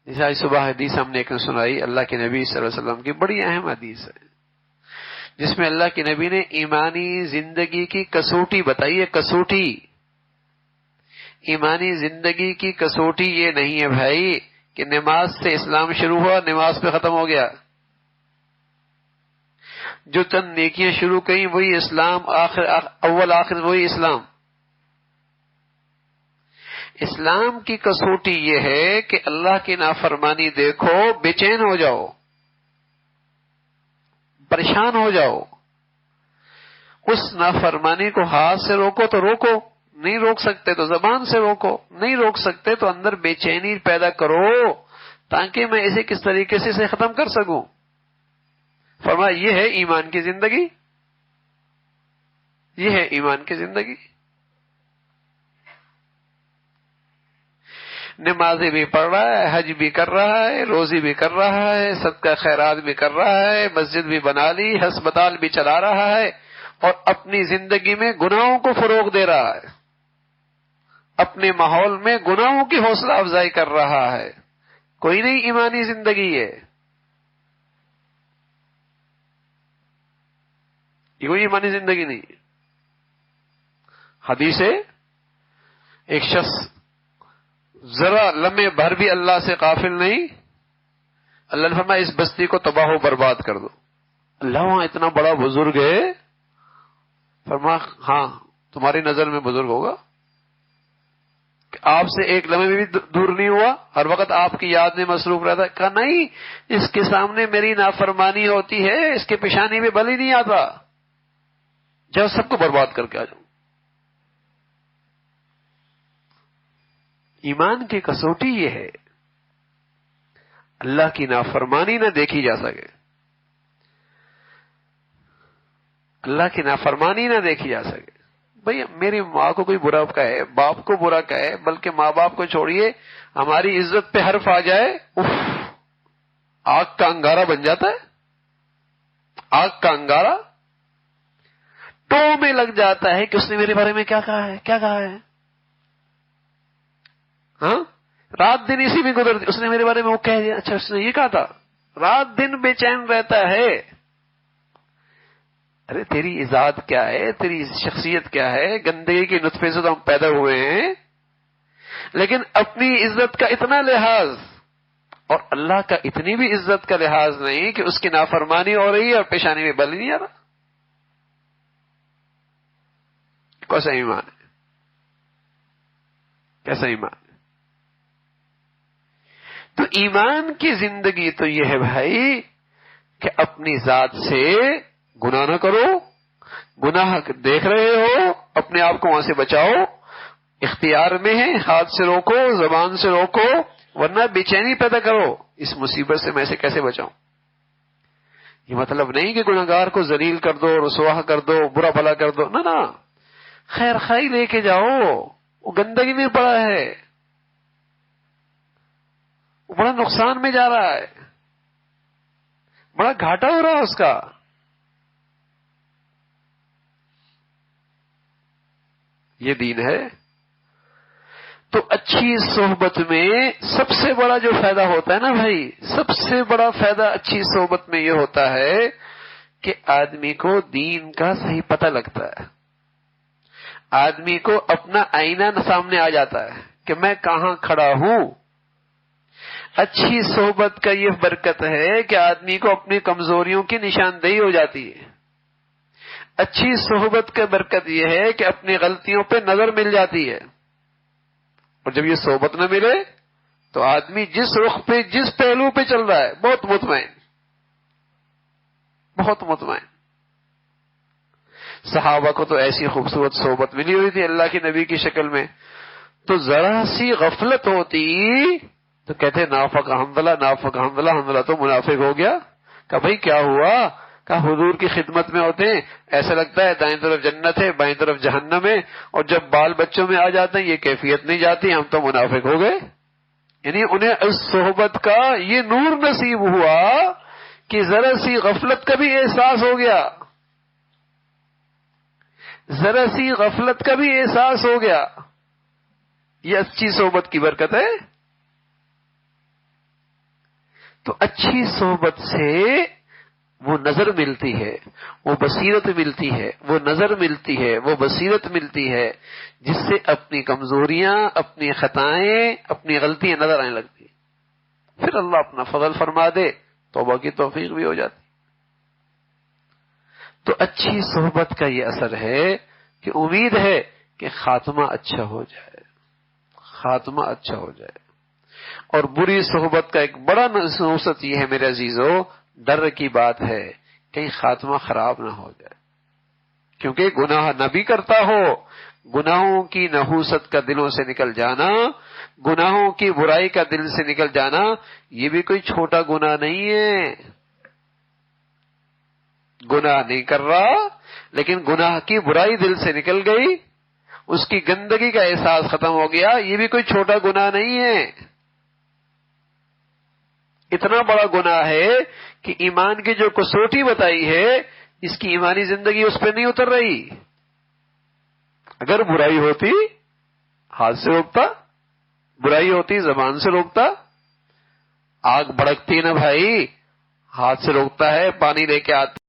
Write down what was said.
جیسے آج صبح حدیث ہم نے ایک سنائی اللہ کے نبی صلی اللہ علیہ وسلم کی، بڑی اہم حدیث ہے، جس میں اللہ کے نبی نے ایمانی زندگی کی کسوٹی بتائی ہے۔ کسوٹی، ایمانی زندگی کی کسوٹی یہ نہیں ہے بھائی کہ نماز سے اسلام شروع ہوا، نماز پہ ختم ہو گیا۔ جو چند نیکیاں شروع کیں وہی اسلام، اول آخر وہی اسلام۔ اسلام کی کسوٹی یہ ہے کہ اللہ کی نافرمانی دیکھو بے چین ہو جاؤ، پریشان ہو جاؤ، اس نافرمانی کو ہاتھ سے روکو تو روکو، نہیں روک سکتے تو زبان سے روکو، نہیں روک سکتے تو اندر بے چینی پیدا کرو تاکہ میں اسے کس طریقے سے اسے ختم کر سکوں۔ فرمایا یہ ہے ایمان کی زندگی، یہ ہے ایمان کی زندگی۔ نمازیں بھی پڑھ رہا ہے، حج بھی کر رہا ہے، روزی بھی کر رہا ہے، صدقہ خیرات بھی کر رہا ہے، مسجد بھی بنا لی، ہسپتال بھی چلا رہا ہے، اور اپنی زندگی میں گناہوں کو فروغ دے رہا ہے، اپنے ماحول میں گناہوں کی حوصلہ افزائی کر رہا ہے۔ کوئی نہیں ایمانی زندگی ہے، یہ کوئی ایمانی زندگی نہیں ہے۔ حدیث ہے ایک شخص ذرا لمحے بھر بھی اللہ سے غافل نہیں، اللہ نے فرمایا اس بستی کو تباہ و برباد کر دو۔ اللہ وہاں اتنا بڑا بزرگ ہے، فرمایا ہاں تمہاری نظر میں بزرگ ہوگا کہ آپ سے ایک لمحے میں بھی دور نہیں ہوا، ہر وقت آپ کی یاد میں مصروف رہتا ہے۔ کہا نہیں، اس کے سامنے میری نافرمانی ہوتی ہے، اس کے پیشانی میں بل ہی نہیں آتا، جب سب کو برباد کر کے آ جاؤں۔ ایمان کی کسوٹی یہ ہے اللہ کی نافرمانی نہ دیکھی جا سکے، اللہ کی نافرمانی نہ دیکھی جا سکے۔ بھئی میری ماں کو کوئی برا کہے، باپ کو برا کہے، بلکہ ماں باپ کو چھوڑیے ہماری عزت پہ حرف آ جائے، اف، آگ کا انگارہ بن جاتا ہے، آگ کا انگارہ ٹو میں لگ جاتا ہے کہ اس نے میرے بارے میں کیا کہا ہے، کیا کہا ہے۔ ہاں رات دن اسی میں گزرتی، اس نے میرے بارے میں وہ کہہ دیا، اچھا اس نے یہ کہا تھا، رات دن بے چین رہتا ہے۔ ارے تیری ذات کیا ہے، تیری شخصیت کیا ہے، گندگی کے نطفے سے تو ہم پیدا ہوئے ہیں، لیکن اپنی عزت کا اتنا لحاظ اور اللہ کا اتنی بھی عزت کا لحاظ نہیں کہ اس کی نافرمانی ہو رہی ہے اور پیشانی میں بل نہیں آ رہا۔ کیسا ایمان ہے، کیسا ایمان ہے۔ تو ایمان کی زندگی تو یہ ہے بھائی کہ اپنی ذات سے گناہ نہ کرو، گناہ دیکھ رہے ہو اپنے آپ کو وہاں سے بچاؤ، اختیار میں ہے، ہاتھ سے روکو، زبان سے روکو، ورنہ بے چینی پیدا کرو اس مصیبت سے میں اسے کیسے بچاؤں۔ یہ مطلب نہیں کہ گناہگار کو ذلیل کر دو، رسوا کر دو، برا بھلا کر دو، نہ خیر خائی لے کے جاؤ، وہ گندگی میں پڑا ہے، وہ بڑا نقصان میں جا رہا ہے، بڑا گھاٹا ہو رہا ہے اس کا۔ یہ دین ہے۔ تو اچھی صحبت میں سب سے بڑا جو فائدہ ہوتا ہے نا بھائی، سب سے بڑا فائدہ اچھی صحبت میں یہ ہوتا ہے کہ آدمی کو دین کا صحیح پتہ لگتا ہے، آدمی کو اپنا آئینہ سامنے آ جاتا ہے کہ میں کہاں کھڑا ہوں۔ اچھی صحبت کا یہ برکت ہے کہ آدمی کو اپنی کمزوریوں کی نشاندہی ہو جاتی ہے۔ اچھی صحبت کا برکت یہ ہے کہ اپنی غلطیوں پہ نظر مل جاتی ہے، اور جب یہ صحبت نہ ملے تو آدمی جس رخ پہ جس پہلو پہ چل رہا ہے بہت مطمئن، بہت مطمئن۔ صحابہ کو تو ایسی خوبصورت صحبت ملی ہوئی تھی اللہ کے نبی کی شکل میں، تو ذرا سی غفلت ہوتی تو کہتے نافق حنظلہ، نافق حنظلہ، حنظلہ تو منافق ہو گیا۔ کہا بھائی کیا ہوا؟ کہا حضور کی خدمت میں ہوتے ہیں ایسا لگتا ہے دائیں طرف جنت ہے بائیں طرف جہنم ہے، اور جب بال بچوں میں آ جاتے ہیں یہ کیفیت نہیں جاتی، ہم تو منافق ہو گئے۔ یعنی انہیں اس صحبت کا یہ نور نصیب ہوا کہ ذرا سی غفلت کا بھی احساس ہو گیا، ذرا سی غفلت کا بھی احساس ہو گیا۔ یہ اچھی صحبت کی برکت ہے۔ تو اچھی صحبت سے وہ نظر ملتی ہے، وہ بصیرت ملتی ہے، وہ نظر ملتی ہے، وہ بصیرت ملتی ہے، جس سے اپنی کمزوریاں، اپنی خطائیں، اپنی غلطیاں نظر آنے لگتی، پھر اللہ اپنا فضل فرما دے، توبہ کی توفیق بھی ہو جاتی۔ تو اچھی صحبت کا یہ اثر ہے کہ امید ہے کہ خاتمہ اچھا ہو جائے، خاتمہ اچھا ہو جائے۔ اور بری صحبت کا ایک بڑا نصوصت یہ ہے میرے عزیزو، ڈر کی بات ہے کہیں خاتمہ خراب نہ ہو جائے، کیونکہ گناہ نہ بھی کرتا ہو، گناہوں کی نحوست کا دلوں سے نکل جانا، گناہوں کی برائی کا دل سے نکل جانا، یہ بھی کوئی چھوٹا گناہ نہیں ہے۔ گناہ نہیں کر رہا لیکن گناہ کی برائی دل سے نکل گئی، اس کی گندگی کا احساس ختم ہو گیا، یہ بھی کوئی چھوٹا گناہ نہیں ہے۔ اتنا بڑا گناہ ہے کہ ایمان کی جو کسوٹی بتائی ہے، اس کی ایمانی زندگی اس پہ نہیں اتر رہی۔ اگر برائی ہوتی ہاتھ سے روکتا، برائی ہوتی زبان سے روکتا، آگ بھڑکتی نا بھائی، ہاتھ سے روکتا ہے، پانی لے کے آتا